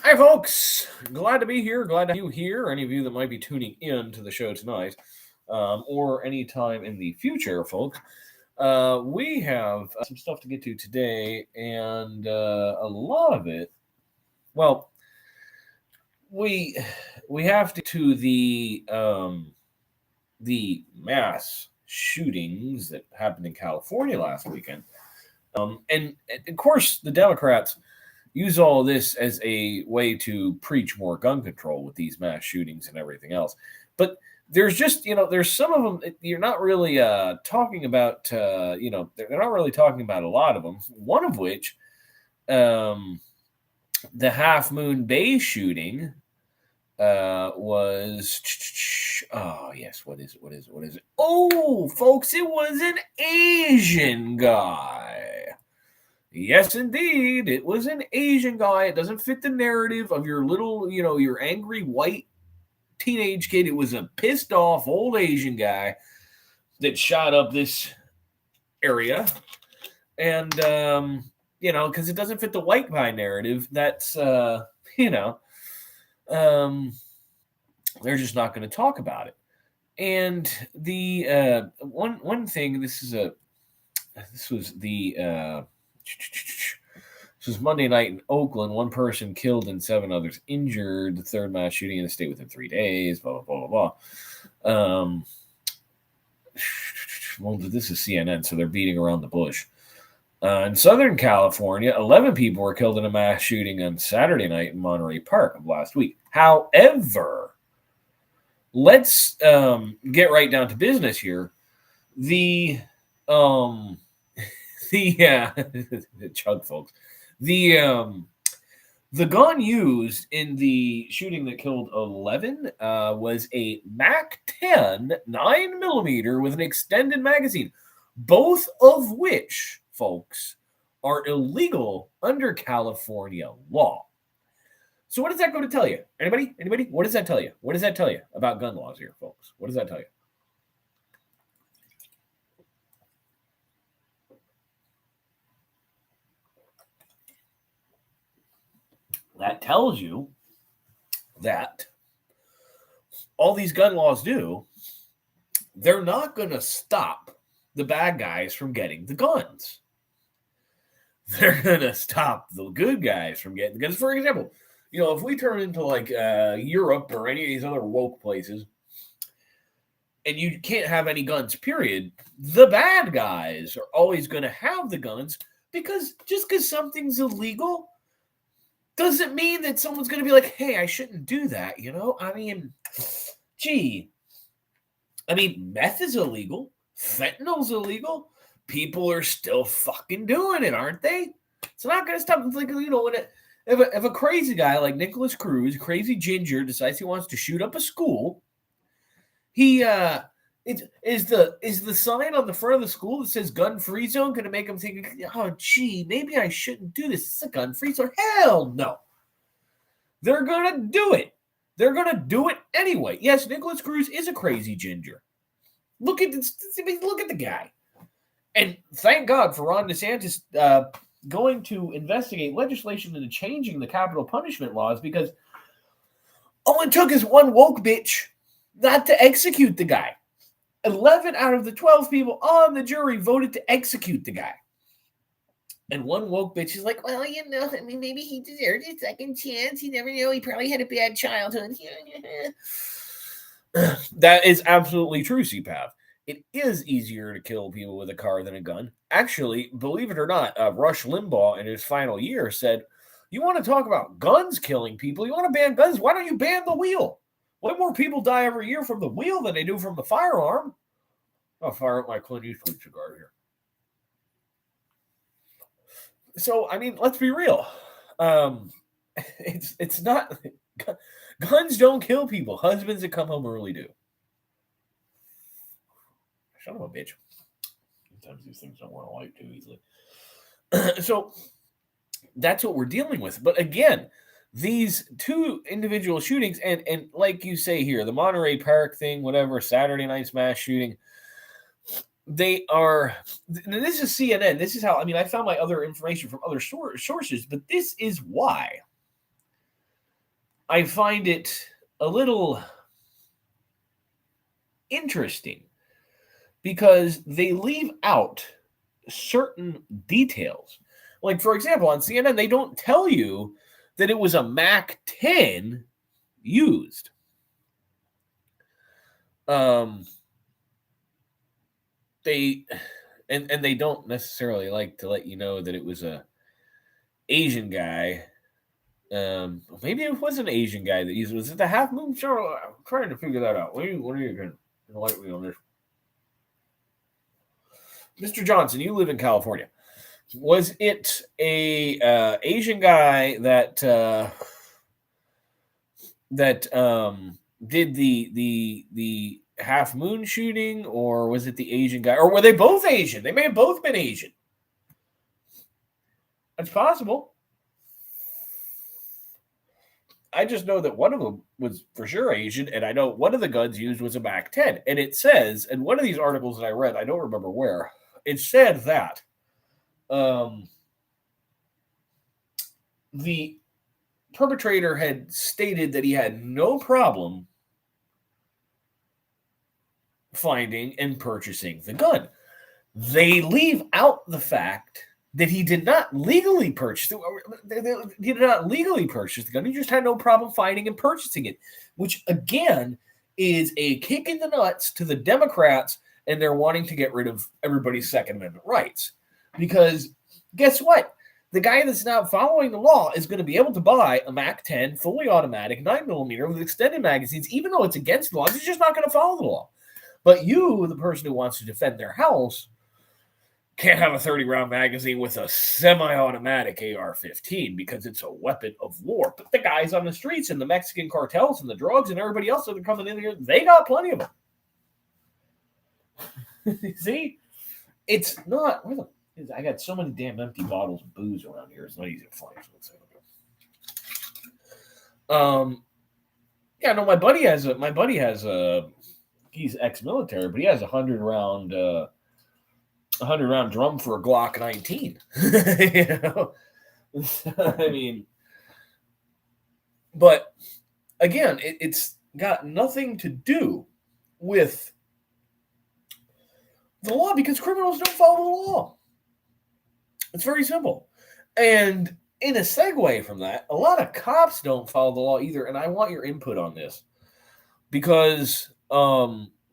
Hi, folks. Glad to be here. Glad to have you here. Any of you that might be tuning in to the show tonight, or any time in the future, folks. We have some stuff to get to today, and a lot of it. Well, we we have to the mass shootings that happened in California last weekend, and of course the Democrats use all of this as a way to preach more gun control with these mass shootings and everything else. But there's just, there's some of them you're not really talking about, they're not really talking about a lot of them. One of which, um, the Half Moon Bay shooting was, oh, yes, what is it? Oh, folks, it was an Asian guy. Yes, indeed. It was an Asian guy. It doesn't fit the narrative of your little, your angry white teenage kid. It was a pissed off old Asian guy that shot up this area. And, because it doesn't fit the white guy narrative, that's, they're just not going to talk about it. And the one thing, this was the, this was Monday night in Oakland. One person killed and 7 others injured. The third mass shooting in the state within 3 days. Blah blah blah blah. Well, this is CNN, so they're beating around the bush. In Southern California, 11 people were killed in a mass shooting on Saturday night in Monterey Park of last week. However, let's get right down to business here. The chug, folks. The gun used in the shooting that killed 11 was a MAC-10 9mm with an extended magazine, both of which, folks, are illegal under California law. So what does that go to tell you? Anybody? What does that tell you? What does that tell you about gun laws here, folks? What does that tell you? That tells you that all these gun laws do, they're not going to stop the bad guys from getting the guns. They're going to stop the good guys from getting the guns. For example, if we turn into like Europe or any of these other woke places, and you can't have any guns, period, the bad guys are always going to have the guns, because just because something's illegal doesn't mean that someone's going to be like, hey, I shouldn't do that, meth is illegal. Fentanyl's illegal. People are still fucking doing it, aren't they? It's not going to stop. It's like, if a crazy guy like Nicholas Cruz, crazy ginger, decides he wants to shoot up a school, he is the sign on the front of the school that says gun-free zone going to make him think, oh, gee, maybe I shouldn't do this. It's a gun-free zone. Hell no. They're going to do it. They're going to do it anyway. Yes, Nicholas Cruz is a crazy ginger. Look at the guy. And thank God for Ron DeSantis going to investigate legislation into changing the capital punishment laws, because all it took is one woke bitch not to execute the guy. 11 out of the 12 people on the jury voted to execute the guy. And one woke bitch is like, well, maybe he deserved a second chance. You never know. He probably had a bad childhood. That is absolutely true, CPAV. It is easier to kill people with a car than a gun. Actually, believe it or not, Rush Limbaugh in his final year said, you want to talk about guns killing people? You want to ban guns? Why don't you ban the wheel? Way more people die every year from the wheel than they do from the firearm. I'll fire up my Clint Eastwood cigar here. So, let's be real. It's not... Guns don't kill people. Husbands that come home early do. Son of a bitch. Sometimes these things don't want to light too easily. So, that's what we're dealing with. But again, these two individual shootings, and like you say here, the Monterey Park thing, whatever, Saturday night's mass shooting, they are, this is CNN. This is how, I found my other information from other sources, but this is why I find it a little interesting because they leave out certain details. Like, for example, on CNN, they don't tell you that it was a Mac 10 used. They and they don't necessarily like to let you know that it was a Asian guy. Maybe it was an Asian guy that used. Was it the Half Moon Show? I'm trying to figure that out. What are you going to enlighten me on this? Mr. Johnson, you live in California. Was it a Asian guy that did the Half Moon shooting, or was it the Asian guy, or were they both Asian? They may have both been Asian. That's possible. I just know that one of them was for sure Asian, and I know one of the guns used was a Mac 10. And it says, in one of these articles that I read, I don't remember where, it said that the perpetrator had stated that he had no problem finding and purchasing the gun. They leave out the fact that he did not legally purchase it. He did not legally purchase the gun. He just had no problem finding and purchasing it, which again is a kick in the nuts to the Democrats and they're wanting to get rid of everybody's Second Amendment rights. Because guess what? The guy that's not following the law is going to be able to buy a Mac 10 fully automatic 9mm with extended magazines, even though it's against the law. He's just not going to follow the law. But you, the person who wants to defend their house, can't have a 30-round magazine with a semi-automatic AR-15 because it's a weapon of war. But the guys on the streets and the Mexican cartels and the drugs and everybody else that are coming in here, they got plenty of them. See? It's not... I got so many damn empty bottles of booze around here. It's not easy to find. Yeah, no, my buddy has a... He's ex-military, but he has a 100-round drum for a Glock 19. You know? I mean, but again, it's got nothing to do with the law because criminals don't follow the law. It's very simple. And in a segue from that, a lot of cops don't follow the law either. And I want your input on this because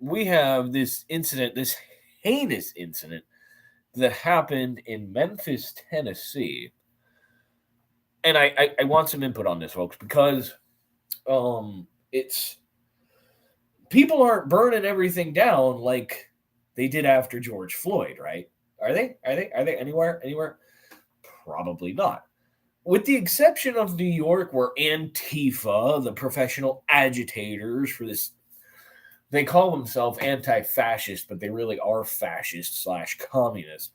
we have this incident, this heinous incident that happened in Memphis, Tennessee. And I want some input on this, folks, because it's people aren't burning everything down like they did after George Floyd, right? Are they anywhere? Probably not. With the exception of New York, where Antifa, the professional agitators for this, they call themselves anti-fascist, but they really are fascist/communist.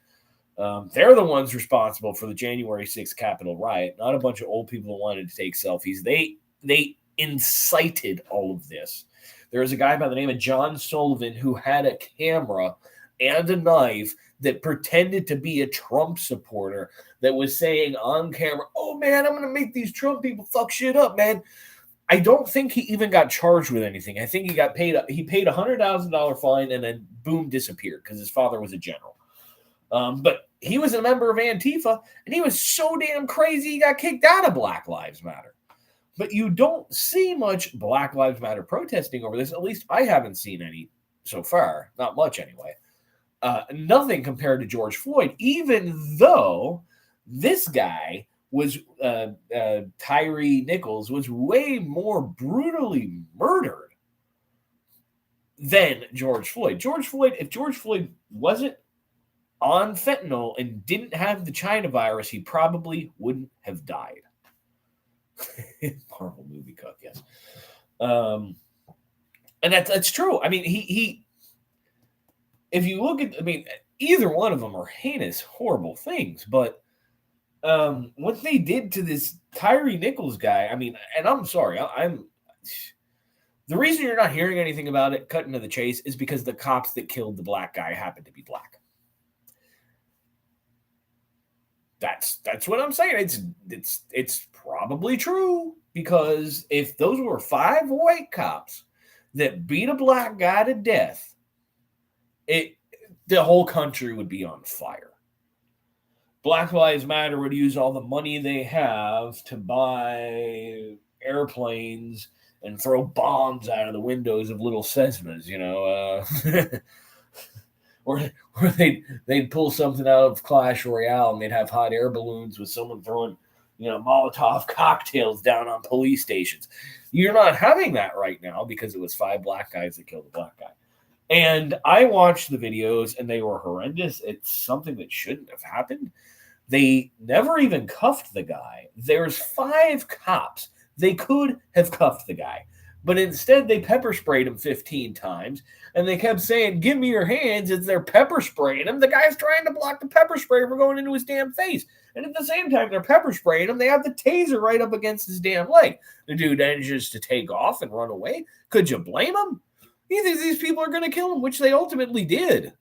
They're the ones responsible for the January 6th Capitol riot, not a bunch of old people that wanted to take selfies. They incited all of this. There was a guy by the name of John Sullivan who had a camera and a knife that pretended to be a Trump supporter that was saying on camera, "Oh man, I'm going to make these Trump people fuck shit up, man." I don't think he even got charged with anything. I think he got paid. He paid $100,000 fine and then boom, disappeared because his father was a general. But he was a member of Antifa and he was so damn crazy he got kicked out of Black Lives Matter. But you don't see much Black Lives Matter protesting over this. At least I haven't seen any so far. Not much anyway. Nothing compared to George Floyd, even though this guy was, Tyre Nichols, was way more brutally murdered than George Floyd. If George Floyd wasn't on fentanyl and didn't have the China virus, he probably wouldn't have died. Marvel movie cut, yes. And that's true. I mean, he if you look at, I mean, either one of them are heinous, horrible things, but what they did to this Tyre Nichols guy, I mean, and I'm sorry, I'm the reason you're not hearing anything about it, cutting to the chase, is because the cops that killed the black guy happened to be black. That's what I'm saying. It's probably true. because if those were 5 white cops that beat a black guy to death, the whole country would be on fire. Black Lives Matter would use all the money they have to buy airplanes and throw bombs out of the windows of little Cessnas, or they'd pull something out of Clash Royale and they'd have hot air balloons with someone throwing, Molotov cocktails down on police stations. You're not having that right now because it was 5 black guys that killed a black guy. And I watched the videos and they were horrendous. It's something that shouldn't have happened. They never even cuffed the guy. There's 5 cops. They could have cuffed the guy. But instead, they pepper sprayed him 15 times. And they kept saying, give me your hands as they're pepper spraying him. The guy's trying to block the pepper spray from going into his damn face. And at the same time, they're pepper spraying him. They have the taser right up against his damn leg. The dude manages to take off and run away. Could you blame him? He thinks these people are going to kill him, which they ultimately did.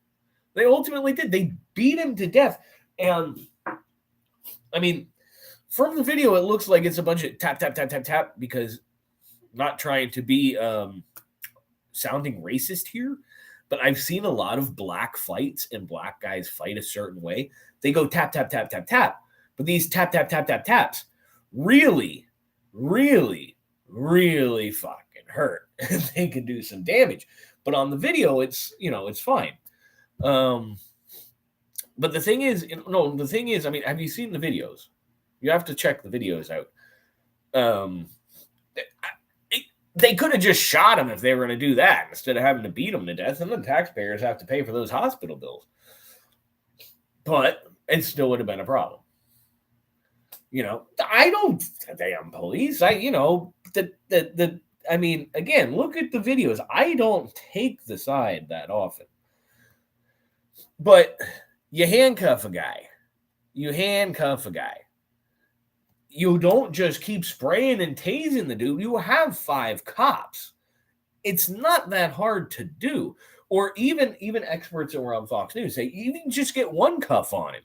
They beat him to death. And, I mean, from the video, it looks like it's a bunch of tap, tap, tap, tap, tap, because not trying to be sounding racist here, but I've seen a lot of black fights and black guys fight a certain way. They go tap, tap, tap, tap, tap. But these tap, tap, tap, tap, taps really, really, really fucking hurt. They can do some damage. But on the video, it's fine. But the thing is, I mean, have you seen the videos? You have to check the videos out. They could have just shot him if they were going to do that instead of having to beat him to death, and the taxpayers have to pay for those hospital bills. But it still would have been a problem. I don't damn police. I mean, again, look at the videos. I don't take the side that often. But you handcuff a guy. You don't just keep spraying and tasing the dude. You have 5 cops. It's not that hard to do. Or even experts that were on Fox News say, you can just get 1 cuff on him.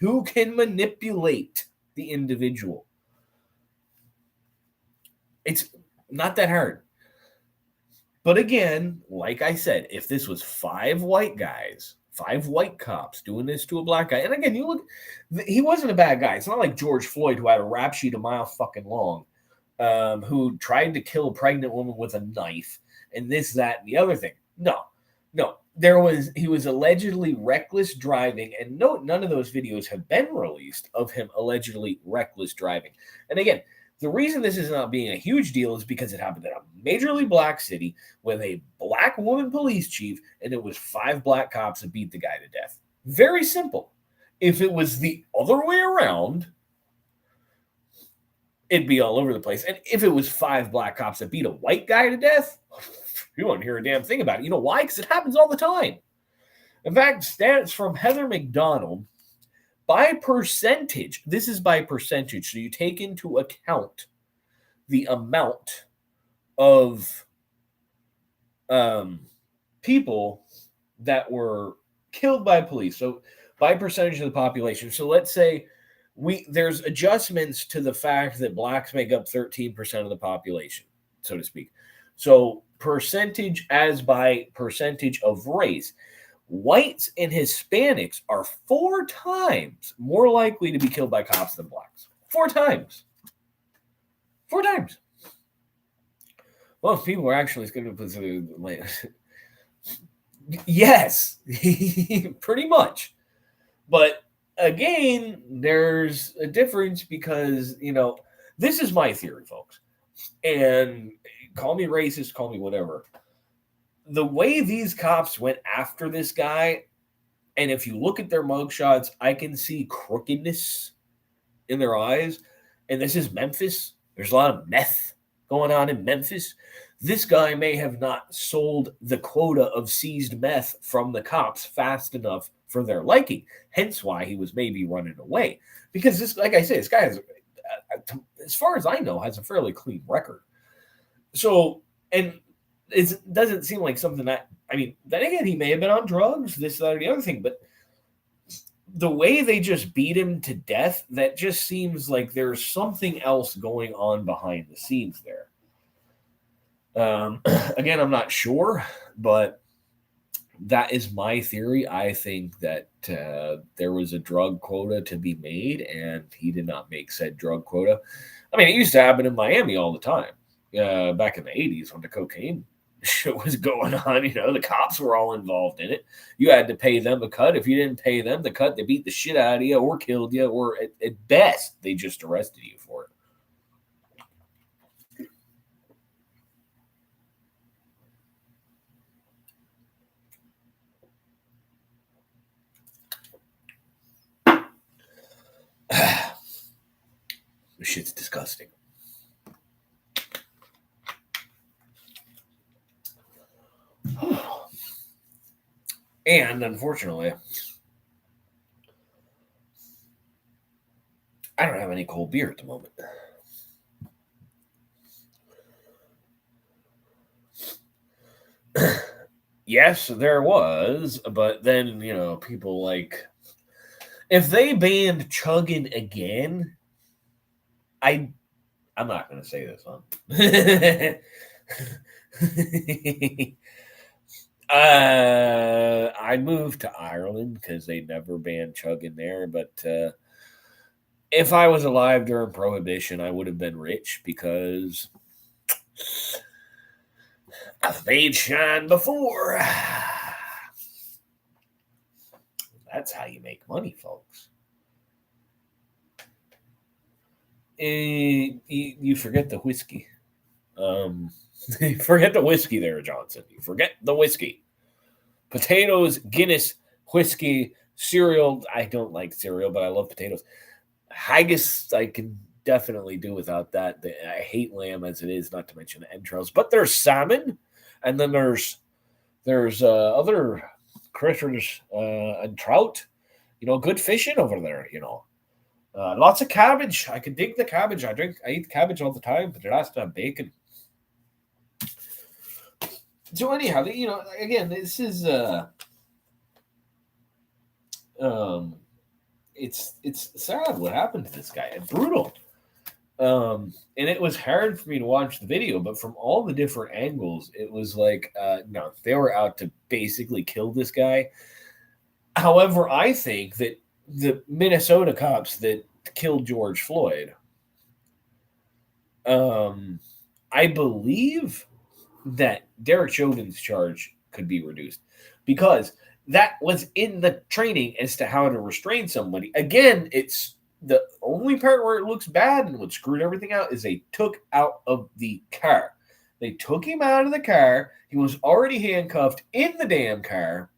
You can manipulate the individual. It's not that hard. But again, like I said, if this was 5 white guys, 5 white cops doing this to a black guy, and again, you look, he wasn't a bad guy. It's not like George Floyd, who had a rap sheet a mile fucking long, who tried to kill a pregnant woman with a knife, and this, that, and the other thing. No. He was allegedly reckless driving, and none of those videos have been released of him allegedly reckless driving. And again, the reason this is not being a huge deal is because it happened in a majorly black city with a black woman police chief, and it was 5 black cops that beat the guy to death. Very simple. If it was the other way around, it'd be all over the place. And if it was 5 black cops that beat a white guy to death, you won't hear a damn thing about it. You know why? Because it happens all the time. In fact, stats from Heather McDonald, by percentage, this is by percentage, so you take into account the amount of people that were killed by police. So by percentage of the population. So let's say there's adjustments to the fact that blacks make up 13% of the population, so to speak. So percentage as by percentage of race. Whites and Hispanics are 4 times more likely to be killed by cops than blacks. 4 times. 4 times. Well, people are actually going to put yes, pretty much. But again, there's a difference because, this is my theory, folks. And call me racist, call me whatever. The way these cops went after this guy, and if you look at their mugshots, I can see crookedness in their eyes. And this is Memphis. There's a lot of meth going on in Memphis. This guy may have not sold the quota of seized meth from the cops fast enough for their liking. Hence why he was maybe running away. Because this, like I say, this guy has, as far as I know, has a fairly clean record. So, and it doesn't seem like something that, then again, he may have been on drugs, this, that, or the other thing, but the way they just beat him to death, that just seems like there's something else going on behind the scenes there. Again, I'm not sure, but that is my theory. I think that there was a drug quota to be made, and he did not make said drug quota. I mean, it used to happen in Miami all the time. Back in the 80s when the cocaine shit was going on, the cops were all involved in it. You had to pay them a cut. If you didn't pay them the cut, they beat the shit out of you or killed you, or at best, they just arrested you for it. This shit's disgusting. And unfortunately, I don't have any cold beer at the moment. Yes, there was, but then, people like, if they banned chugging again, I'm not going to say this, I moved to Ireland because they never banned chugging there, but if I was alive during Prohibition, I would have been rich because I've made shine before. That's how you make money, folks. You forget the whiskey. You forget the whiskey there, Johnson. You forget the whiskey. Potatoes, Guinness, whiskey, cereal. I don't like cereal, but I love potatoes. Haggis, I can definitely do without that. I hate lamb as it is, not to mention the entrails. But there's salmon, and then there's other critters and trout. Good fishing over there. Lots of cabbage. I can dig the cabbage. I eat cabbage all the time, but it has to have bacon. So anyhow, again, this is it's sad what happened to this guy. It's brutal. And it was hard for me to watch the video, but from all the different angles, it was like, no, they were out to basically kill this guy. However, I think that the Minnesota cops that killed George Floyd, I believe that Derek Chauvin's charge could be reduced because that was in the training as to how to restrain somebody. Again, it's the only part where it looks bad and what screwed everything out is they took out of the car. They took him out of the car. He was already handcuffed in the damn car.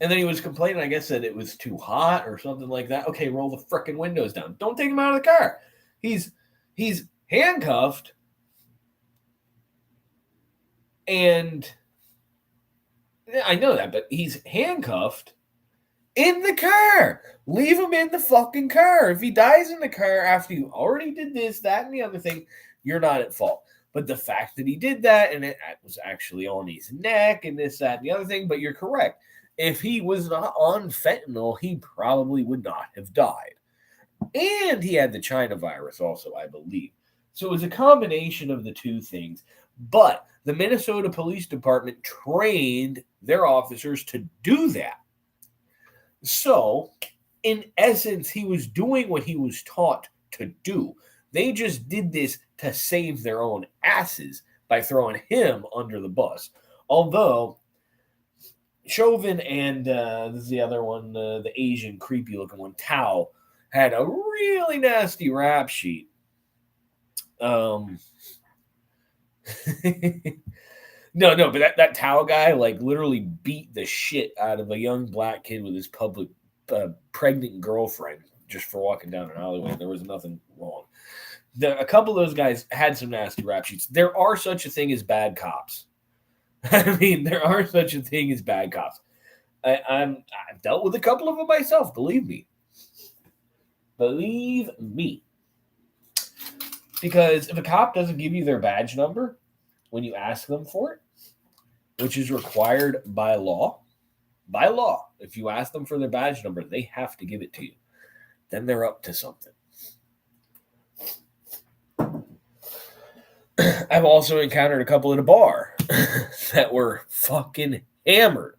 And then he was complaining, I guess, that it was too hot or something like that. Okay, roll the frickin' windows down. Don't take him out of the car. He's handcuffed. And I know that, but he's handcuffed in the car. Leave him in the fucking car. If he dies in the car after you already did this, that, and the other thing, you're not at fault. But the fact that he did that and it was actually on his neck and this, that, and the other thing, but you're correct. If he was not on fentanyl, he probably would not have died. And he had the China virus also, I believe. So it was a combination of the two things. But the Minnesota Police Department trained their officers to do that. So, in essence, he was doing what he was taught to do. They just did this to save their own asses by throwing him under the bus. Although, Chauvin and this is the other one, the Asian creepy looking one, Tao, had a really nasty rap sheet. No, but that Tao guy literally beat the shit out of a young black kid with his public pregnant girlfriend just for walking down an alleyway. There was nothing wrong. A couple of those guys had some nasty rap sheets. There are such a thing as bad cops. I mean, there are such a thing as bad cops. I've dealt with a couple of them myself. Believe me. Because if a cop doesn't give you their badge number when you ask them for it, which is required by law, by law, if you ask them for their badge number, they have to give it to you. Then they're up to something. I've also encountered a couple at a bar that were fucking hammered.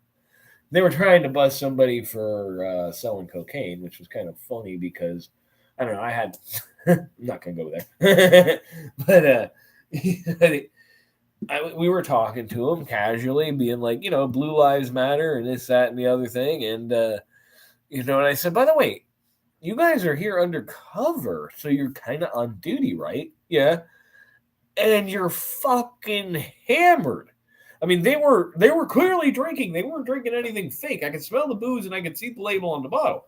They were trying to bust somebody for selling cocaine, which was kind of funny because, I don't know, I had, I'm not going to go there. But we were talking to him casually, being like, Blue Lives Matter and this, that, and the other thing. And, and I said, by the way, you guys are here undercover, so you're kind of on duty, right? Yeah. And you're fucking hammered. I mean, they were clearly drinking. They weren't drinking anything fake. I could smell the booze and I could see the label on the bottle.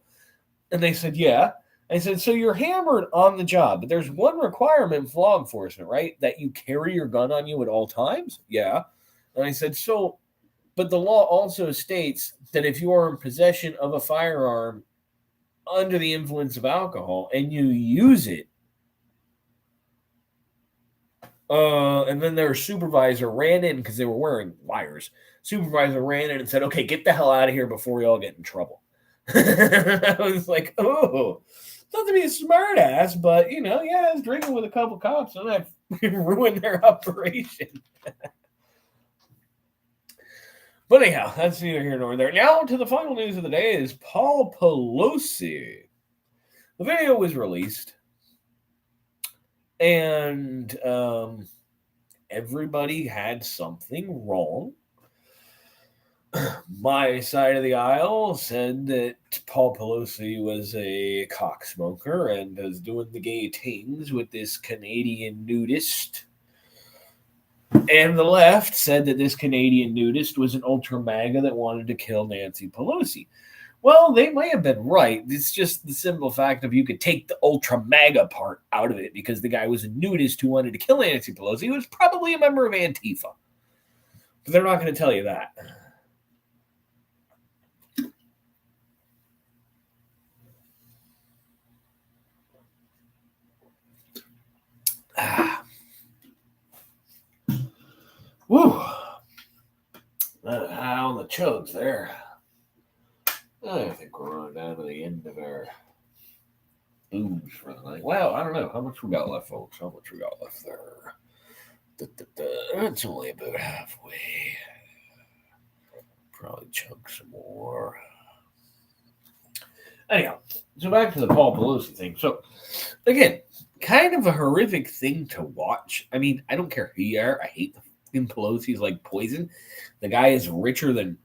And they said, yeah. I said, so you're hammered on the job, but there's one requirement for law enforcement, right? That you carry your gun on you at all times? Yeah. And I said, so, but the law also states that if you are in possession of a firearm under the influence of alcohol and you use it, and then their supervisor ran in because they were wearing wires. Supervisor ran in and said, okay, get the hell out of here before we all get in trouble. I was like, oh, not to be a smart ass, but, I was drinking with a couple cops and I ruined their operation. But anyhow, that's neither here nor there. Now to the final news of the day is Paul Pelosi. The video was released. And everybody had something wrong. My side of the aisle said that Paul Pelosi was a cocksmoker and was doing the gay things with this Canadian nudist. And the left said that this Canadian nudist was an ultra MAGA that wanted to kill Nancy Pelosi. Well, they might have been right. It's just the simple fact of you could take the ultra MAGA part out of it because the guy was a nudist who wanted to kill Nancy Pelosi. He was probably a member of Antifa. But they're not going to tell you that. Woo. High on the chugs there. I think we're running down to the end of our booze for the night. Well, I don't know. How much we got left, folks? How much we got left there? It's only about halfway. Probably chug some more. Anyhow, so back to the Paul Pelosi thing. So, again, kind of a horrific thing to watch. I mean, I don't care who you are. I hate the fucking Pelosi. He's like poison. The guy is richer than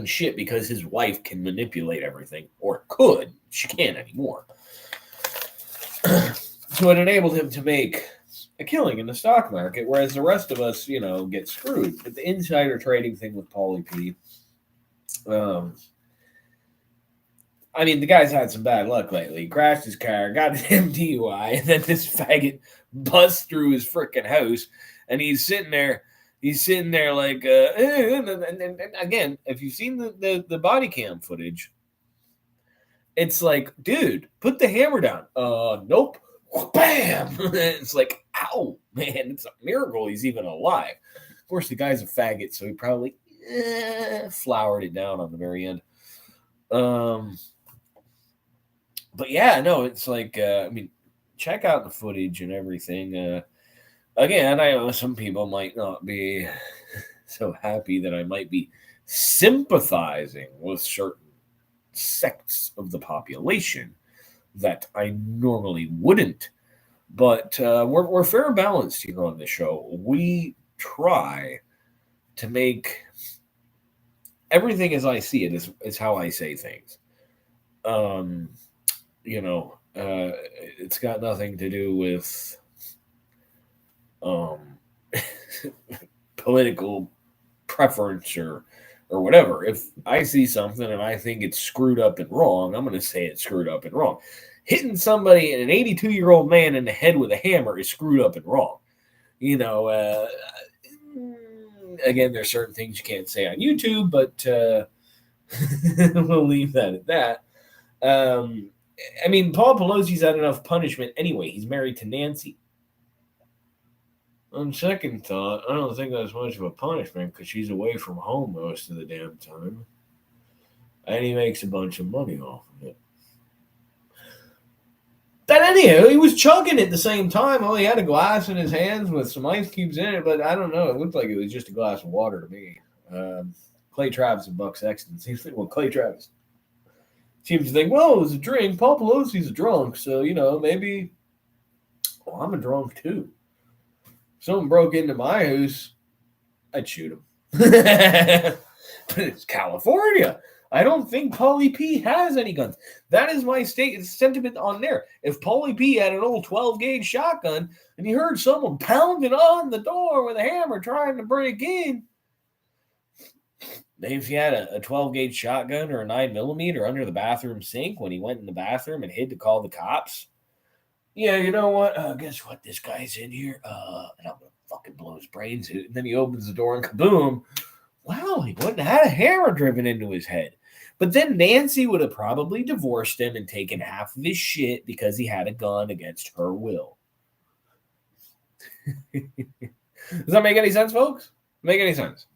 shit because his wife can manipulate everything, or could. She can't anymore. So it enabled him to make a killing in the stock market, whereas the rest of us, get screwed. But the insider trading thing with Paulie P, I mean, the guy's had some bad luck lately. He crashed his car, got an DUI, and then this faggot busts through his freaking house, and he's sitting there like, and again, if you've seen the body cam footage, it's like, dude, put the hammer down. Nope. Bam! It's like, ow, man, it's a miracle he's even alive. Of course, the guy's a faggot, so he probably flowered it down on the very end. But yeah, no, it's like, I mean, check out the footage and everything. Again, I know some people might not be so happy that I might be sympathizing with certain sects of the population that I normally wouldn't. But we're fair and balanced here on this show. We try to make everything as I see it is how I say things. It's got nothing to do with political preference or whatever. If I see something and I think it's screwed up and wrong, I'm going to say it's screwed up and wrong. Hitting somebody, an 82-year-old man in the head with a hammer is screwed up and wrong. Again, there's certain things you can't say on YouTube, but we'll leave that at that. I mean, Paul Pelosi's had enough punishment anyway. He's married to Nancy. On second thought, I don't think that's much of a punishment because she's away from home most of the damn time. And he makes a bunch of money off of it. But anyhow, he was chugging at the same time. Oh, he had a glass in his hands with some ice cubes in it, but I don't know. It looked like it was just a glass of water to me. Clay Travis and Buck Sexton seems to think, well, Clay Travis seems to think, well, it was a drink. Paul Pelosi's a drunk, so, maybe, well, I'm a drunk too. If someone broke into my house, I'd shoot him. But it's California. I don't think Paulie P has any guns. That is my sentiment on there. If Paulie P had an old 12-gauge shotgun and he heard someone pounding on the door with a hammer trying to break in, maybe if he had a 12-gauge shotgun or a 9mm under the bathroom sink when he went in the bathroom and hid to call the cops, yeah, you know what? Guess what? This guy's in here, and I'm going to fucking blow his brains out. And then he opens the door and kaboom. Wow, he wouldn't have had a hammer driven into his head. But then Nancy would have probably divorced him and taken half of his shit because he had a gun against her will. Does that make any sense, folks? Make any sense?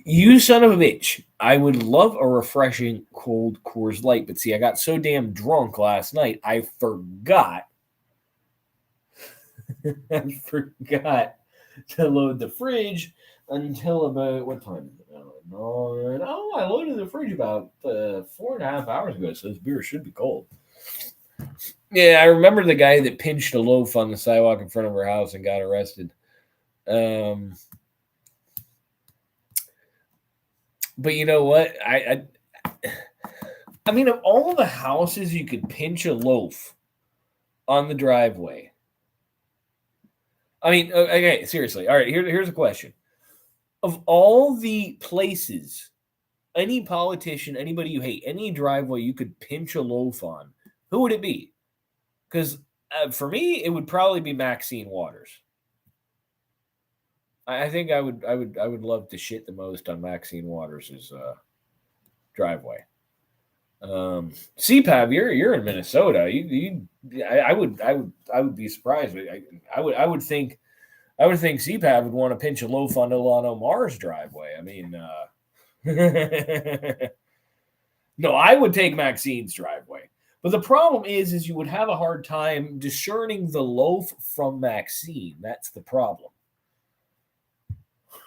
You son of a bitch. I would love a refreshing cold Coors Light, but see, I got so damn drunk last night, I forgot. I forgot to load the fridge until about, what time is it now? Oh, I loaded the fridge about 4.5 hours ago, so this beer should be cold. Yeah, I remember the guy that pinched a loaf on the sidewalk in front of our house and got arrested. But you know what? I mean, of all the houses you could pinch a loaf on the driveway. I mean, okay, seriously. All right, here's a question. Of all the places, any politician, anybody you hate, any driveway you could pinch a loaf on, who would it be? Because for me, it would probably be Maxine Waters. I think I would love to shit the most on Maxine Waters' driveway. CPAB, you're in Minnesota. I would be surprised. I would think CPAB would want to pinch a loaf on Ilhan Omar's driveway. I mean, no, I would take Maxine's driveway. But the problem is you would have a hard time discerning the loaf from Maxine. That's the problem.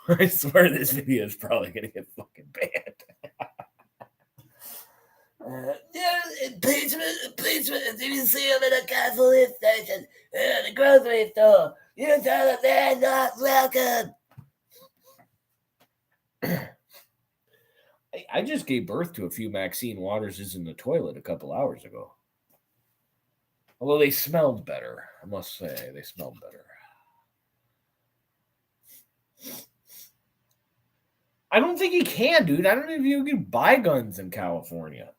I swear this video is probably going to get fucking banned. Impeachment. Did you see him in a gasoline station, the grocery store? You tell them they're not welcome. I just gave birth to a few Maxine Waterses in the toilet a couple hours ago. Although they smelled better, I must say. They smelled better. I don't think you can, dude. I don't know if you can buy guns in California.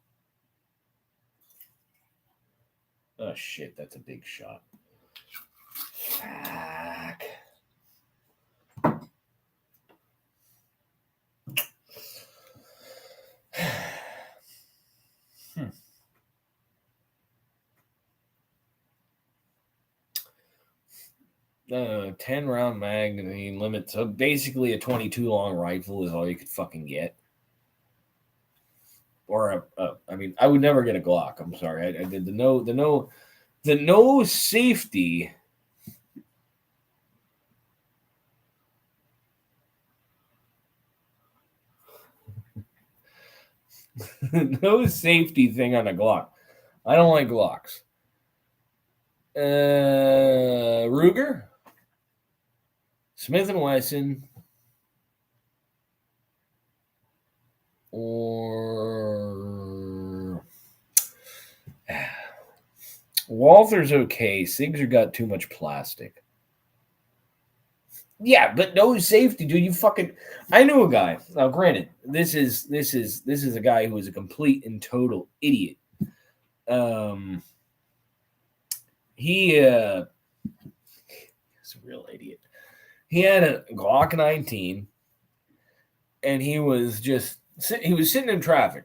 Oh, shit. That's a big shot. Fuck. 10-round magazine limit. So basically a 22 long rifle is all you could fucking get. Or I mean, I would never get a Glock. I'm sorry. I did the no safety. No safety thing on a Glock. I don't like Glocks. Ruger, Smith & Wesson, or Walther's okay. Sig's got too much plastic. Yeah, but no safety, dude. You fucking. I knew a guy. Now, granted, this is a guy who is a complete and total idiot. He's a real idiot. He had a Glock 19, and he was sitting in traffic,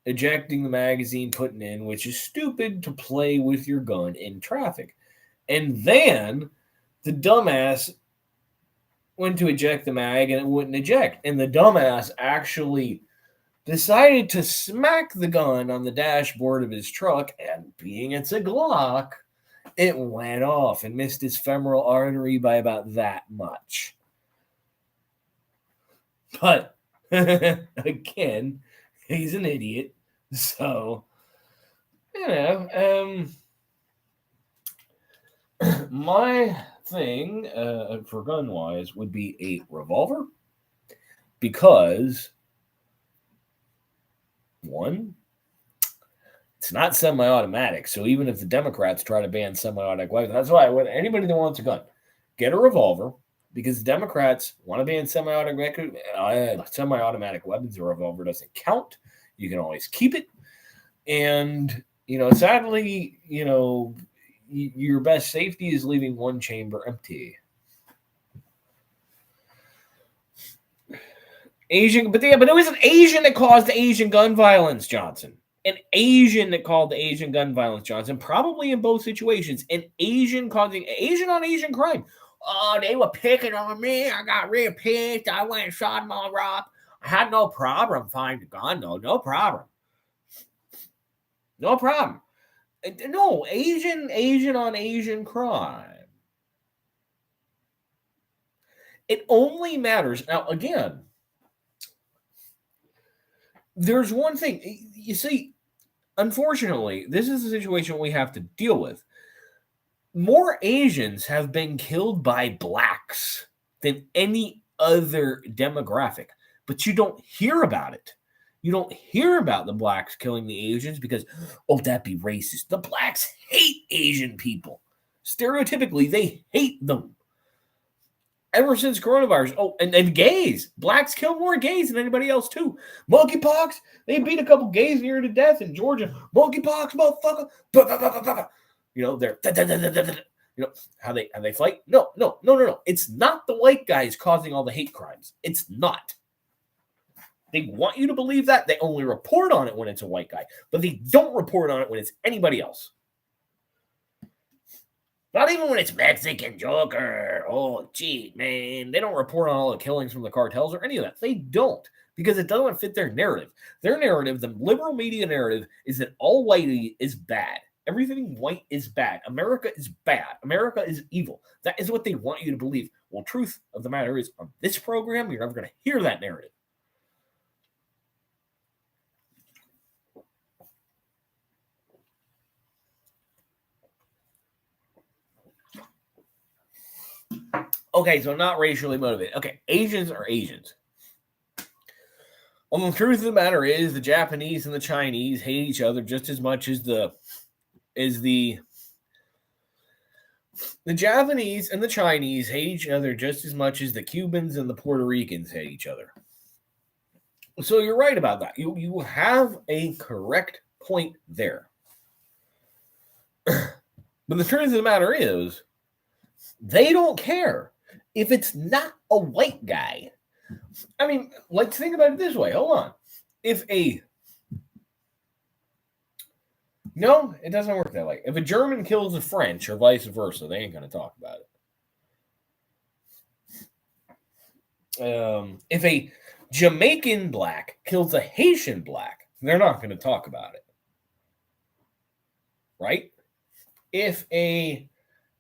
ejecting the magazine, putting in, which is stupid to play with your gun in traffic. And then the dumbass went to eject the mag and it wouldn't eject. And the dumbass actually decided to smack the gun on the dashboard of his truck, and being it's a Glock, it went off and missed his femoral artery by about that much. But again, he's an idiot. So, my thing for gun wise would be a revolver, because one, it's not semi-automatic. So even if the Democrats try to ban semi-automatic weapons, that's why anybody that wants a gun, get a revolver, because the Democrats want to ban semi-automatic weapons. A revolver doesn't count. You can always keep it. And, sadly, your best safety is leaving one chamber empty. But it was an Asian that caused Asian gun violence, Johnson. An Asian that called the Asian gun violence, Johnson. Probably in both situations. An Asian causing Asian on Asian crime. Oh, they were picking on me. I got real pissed. I went and shot them all up. I had no problem finding the gun, though. No problem. No problem. No, Asian on Asian crime. It only matters. Now, again, there's one thing. You see, unfortunately, this is a situation we have to deal with. More Asians have been killed by blacks than any other demographic, but you don't hear about it. You don't hear about the blacks killing the Asians because, that'd be racist. The blacks hate Asian people. Stereotypically, they hate them. Ever since coronavirus. And gays. Blacks kill more gays than anybody else, too. Monkeypox. They beat a couple gays near to death in Georgia. Monkeypox, motherfucker. They're... how they fight? No. It's not the white guys causing all the hate crimes. It's not. They want you to believe that. They only report on it when it's a white guy. But they don't report on it when it's anybody else. Not even when it's Mexican Joker. Oh, gee, man. They don't report on all the killings from the cartels or any of that. They don't. Because it doesn't fit their narrative. Their narrative, the liberal media narrative, is that all white is bad. Everything white is bad. America is bad. America is evil. That is what they want you to believe. Well, truth of the matter is, on this program, you're never going to hear that narrative. Okay, so not racially motivated. Okay, Asians are Asians. Well, the truth of the matter is the Japanese and the Chinese hate each other just as much as the Japanese and the Chinese hate each other just as much as the Cubans and the Puerto Ricans hate each other. So you're right about that. You have a correct point there. But the truth of the matter is, they don't care if it's not a white guy. I mean, let's think about it this way. Hold on. No, it doesn't work that way. If a German kills a French or vice versa, they ain't going to talk about it. If a Jamaican black kills a Haitian black, they're not going to talk about it. Right? If a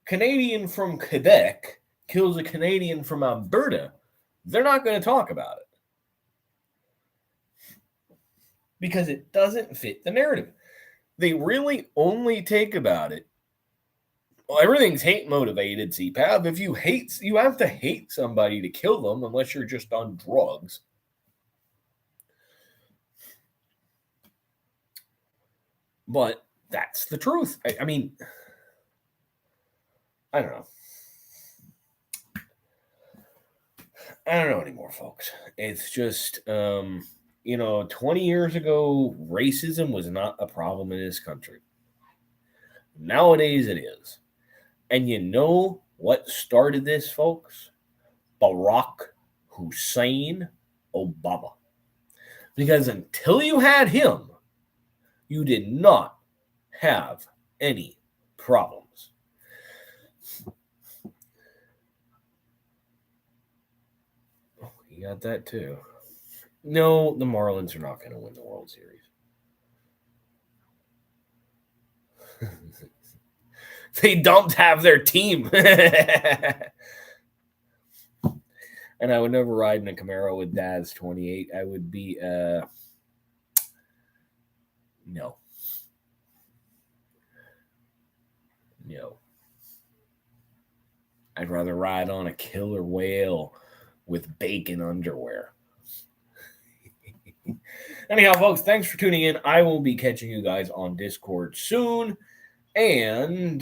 Canadian from Quebec kills a Canadian from Alberta, they're not going to talk about it. Because it doesn't fit the narrative. They really only take about it. Well, everything's hate motivated, CPAP. If you hate, you have to hate somebody to kill them unless you're just on drugs. But that's the truth. I mean, I don't know. I don't know anymore, folks. It's just, 20 years ago, racism was not a problem in this country. Nowadays, it is. And you know what started this, folks? Barack Hussein Obama. Because until you had him, you did not have any problems. You got that too. No, the Marlins are not going to win the World Series. They don't have their team. And I would never ride in a Camaro with Daz 28. I would be no. I'd rather ride on a killer whale with bacon underwear. Anyhow, folks, thanks for tuning in. I will be catching you guys on Discord soon. And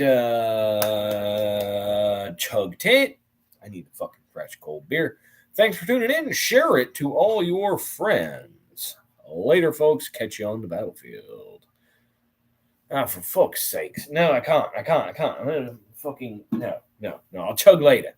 chug tit. I need a fucking fresh cold beer. Thanks for tuning in. Share it to all your friends. Later, folks. Catch you on the battlefield. Ah, for fuck's sakes. No, I can't. I'm gonna fucking no. I'll chug later.